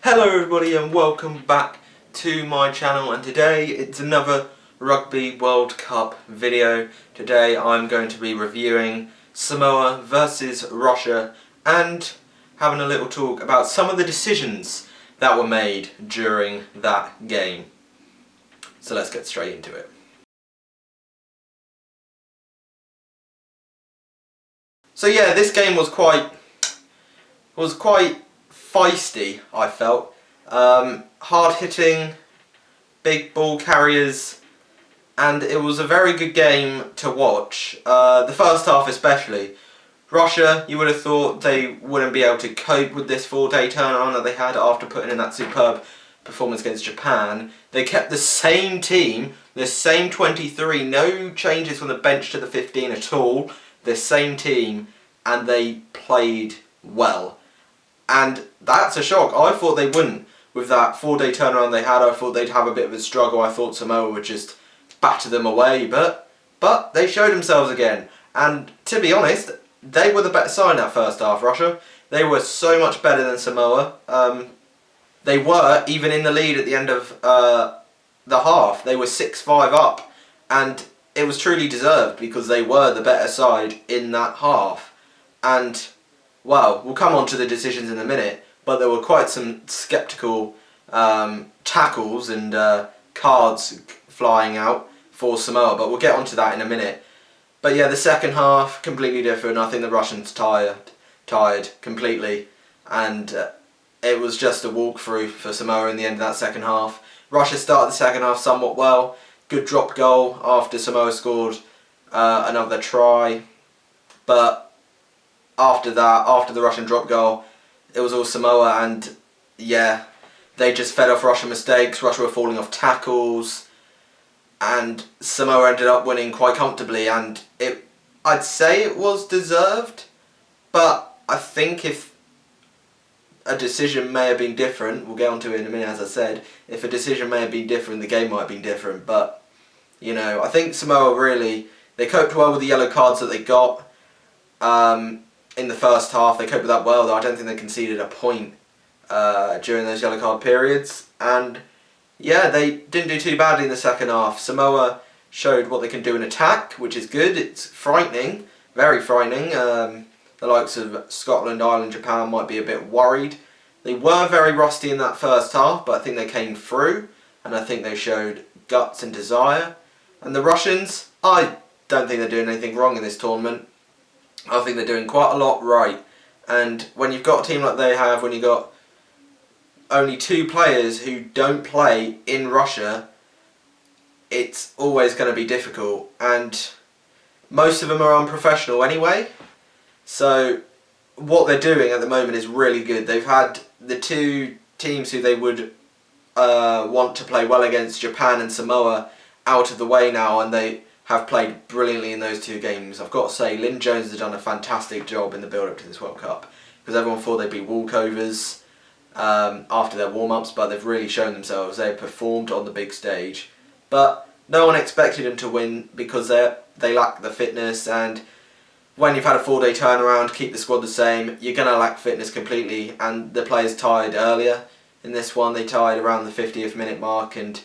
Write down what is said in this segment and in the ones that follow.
Hello everybody and welcome back to my channel, and today it's another Rugby World Cup video. Today I'm going to be reviewing Samoa versus Russia and having a little talk about some of the decisions that were made during that game. So let's get straight into it. So yeah, this game was quite feisty, I felt. Hard hitting, big ball carriers, and it was a very good game to watch. The first half especially. Russia, you would have thought they wouldn't be able to cope with this 4-day turnaround that they had after putting in that superb performance against Japan. They kept the same team, the same 23, no changes from the bench to the 15 at all, the same team, and they played well. And that's a shock. I thought they wouldn't. With that 4-day turnaround they had, I thought they'd have a bit of a struggle. I thought Samoa would just batter them away, but they showed themselves again. And to be honest, they were the better side in that first half, Russia. They were so much better than Samoa. They were even in the lead at the end of the half. They were 6-5 up, and it was truly deserved because they were the better side in that half. And well, we'll come on to the decisions in a minute, but there were quite some sceptical tackles and cards flying out for Samoa, but we'll get onto that in a minute. But yeah, the second half, completely different. I think the Russians tired completely, and it was just a walkthrough for Samoa in the end of that second half. Russia started the second half somewhat well. Good drop goal after Samoa scored another try, but after that, after the Russian drop goal, it was all Samoa, and yeah, they just fed off Russian mistakes. Russia were falling off tackles, and Samoa ended up winning quite comfortably, and I'd say it was deserved, but I think if a decision may have been different, we'll get onto it in a minute as I said, if a decision may have been different, the game might have been different, but you know, I think Samoa really, they coped well with the yellow cards that they got. In the first half, they coped with that well, though I don't think they conceded a point during those yellow card periods. And yeah, they didn't do too badly in the second half. Samoa showed what they can do in attack, which is good. It's frightening, very frightening. The likes of Scotland, Ireland, Japan might be a bit worried. They were very rusty in that first half, but I think they came through, and I think they showed guts and desire. And the Russians, I don't think they're doing anything wrong in this tournament. I think they're doing quite a lot right, and when you've got a team like they have, when you've got only 2 players who don't play in Russia, it's always going to be difficult, and most of them are unprofessional anyway, so what they're doing at the moment is really good. They've had the 2 teams who they would want to play well against, Japan and Samoa, out of the way now, and they have played brilliantly in those 2 games. I've got to say, Lynn Jones has done a fantastic job in the build-up to this World Cup, because everyone thought they'd be walkovers after their warm-ups, but they've really shown themselves. They've performed on the big stage, but no one expected them to win because they lack the fitness, and when you've had a 4-day turnaround, keep the squad the same, you're going to lack fitness completely, and the players tired earlier in this one. They tired around the 50th minute mark, and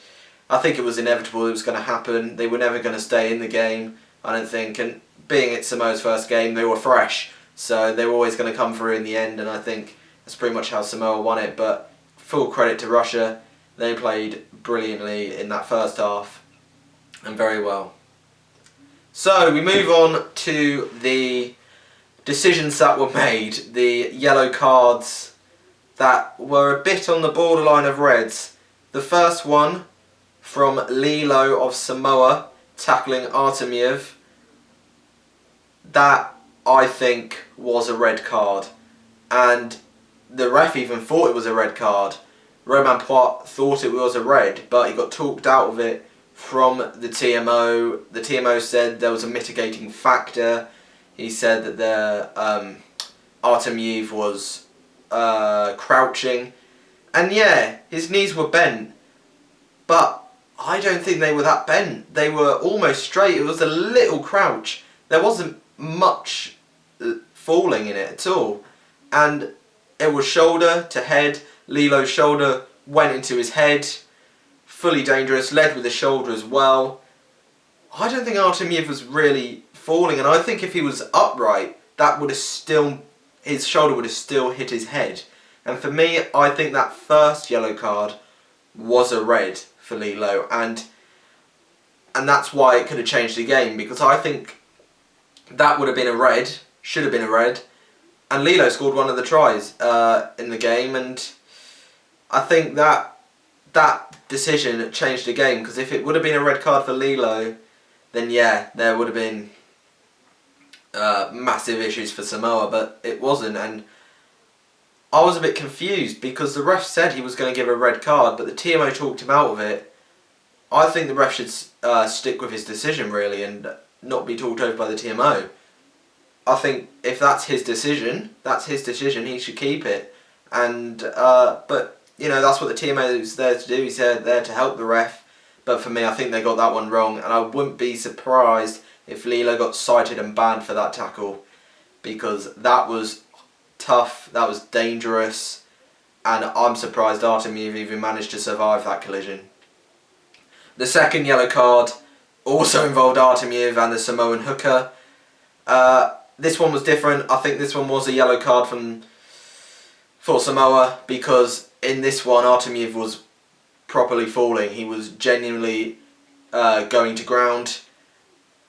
I think it was inevitable it was going to happen. They were never going to stay in the game, I don't think, and being it's Samoa's first game, they were fresh, so they were always going to come through in the end, and I think that's pretty much how Samoa won it. But full credit to Russia, they played brilliantly in that first half, and very well. So we move on to the decisions that were made, the yellow cards that were a bit on the borderline of reds. The first one from Lilo of Samoa tackling Artemiev, that I think was a red card, and the ref even thought it was a red card. Romain Poit thought it was a red, but he got talked out of it from the TMO. The TMO said there was a mitigating factor. He said that the Artemiev was crouching, and yeah, his knees were bent, but I don't think they were that bent. They were almost straight. It was a little crouch. There wasn't much falling in it at all. And it was shoulder to head, Lilo's shoulder went into his head, fully dangerous, led with the shoulder as well. I don't think Artemiev was really falling, and I think if he was upright, that would have still, his shoulder would have still hit his head. And for me, I think that first yellow card was a red for Lilo, and that's why it could have changed the game, because I think that would have been a red, should have been a red, and Lilo scored one of the tries in the game, and I think that decision changed the game, because if it would have been a red card for Lilo, then yeah, there would have been massive issues for Samoa, but it wasn't, and I was a bit confused because the ref said he was going to give a red card, but the TMO talked him out of it. I think the ref should stick with his decision really and not be talked over by the TMO. I think if that's his decision, he should keep it. And but you know, that's what the TMO is there to do. He's there to help the ref. But for me, I think they got that one wrong, and I wouldn't be surprised if Lilo got cited and banned for that tackle, because that was tough, that was dangerous, and I'm surprised Artemiev even managed to survive that collision. The second yellow card also involved Artemiev and the Samoan hooker. This one was different. I think this one was a yellow card for Samoa, because in this one Artemiev was properly falling. He was genuinely going to ground,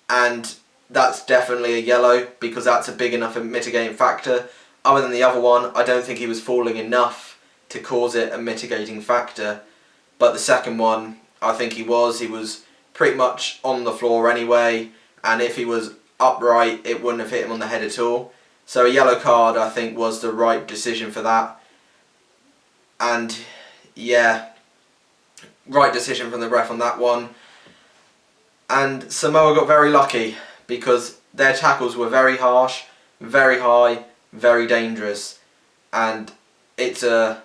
and that's definitely a yellow, because that's a big enough mitigating factor. Other than the other one, I don't think he was falling enough to cause it a mitigating factor. But the second one, I think he was. He was pretty much on the floor anyway, and if he was upright, it wouldn't have hit him on the head at all. So a yellow card, I think, was the right decision for that. And yeah, right decision from the ref on that one. And Samoa got very lucky, because their tackles were very harsh, very high, very dangerous, and it's a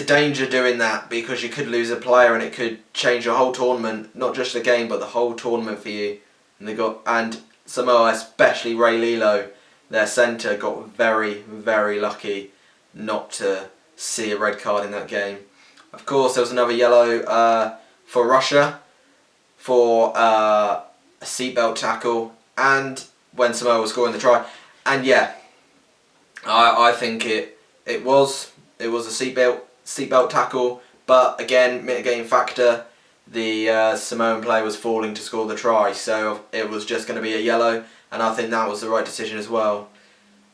danger doing that, because you could lose a player and it could change your whole tournament, not just the game but the whole tournament for you. And Samoa, especially Ray Lilo, their centre, got very, very lucky not to see a red card in that game. Of course, there was another yellow for Russia for a seatbelt tackle, and when Samoa was scoring the try. And yeah, I think it was a seatbelt tackle, but again, mitigating factor. The Samoan player was falling to score the try, so it was just going to be a yellow, and I think that was the right decision as well.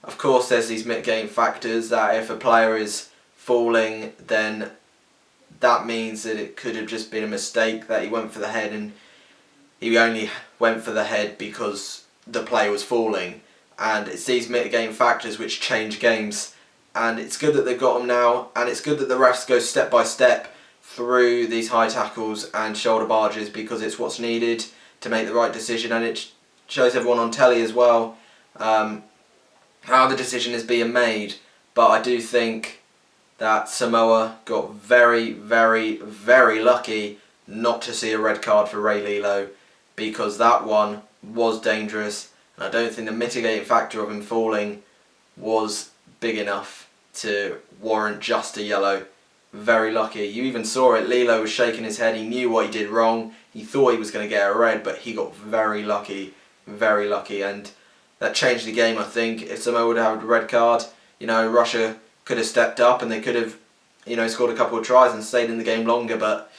Of course, there's these mitigating factors that if a player is falling, then that means that it could have just been a mistake, that he went for the head, and he only went for the head because the player was falling. And it's these mitigating factors which change games, and it's good that they've got them now, and it's good that the refs go step by step through these high tackles and shoulder barges, because it's what's needed to make the right decision, and it shows everyone on telly as well how the decision is being made. But I do think that Samoa got very, very, very lucky not to see a red card for Ray Lilo, because that one was dangerous. I don't think the mitigating factor of him falling was big enough to warrant just a yellow. Very lucky. You even saw it. Lilo was shaking his head. He knew what he did wrong. He thought he was going to get a red, but he got very lucky. Very lucky. And that changed the game, I think. If Samoa would have had a red card, you know, Russia could have stepped up and they could have, you know, scored a couple of tries and stayed in the game longer, but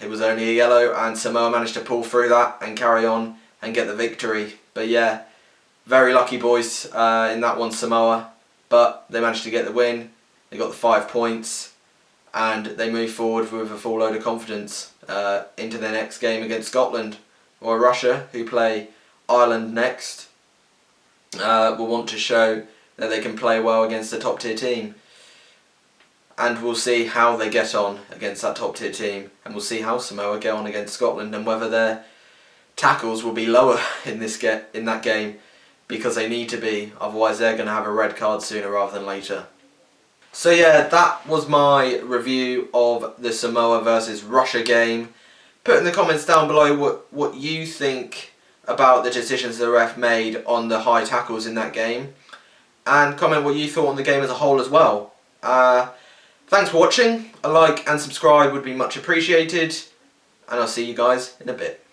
it was only a yellow, and Samoa managed to pull through that and carry on and get the victory. But yeah, very lucky boys in that one, Samoa. But they managed to get the win. They got the 5 points, and they move forward with a full load of confidence into their next game against Scotland, or Russia, who play Ireland next. Will want to show that they can play well against a top tier team. And we'll see how they get on against that top tier team, and we'll see how Samoa get on against Scotland, and whether their tackles will be lower in that game, because they need to be, otherwise they're going to have a red card sooner rather than later. So yeah, that was my review of the Samoa versus Russia game. Put in the comments down below what you think about the decisions the ref made on the high tackles in that game, and comment what you thought on the game as a whole as well. Thanks for watching. A like and subscribe would be much appreciated. And I'll see you guys in a bit.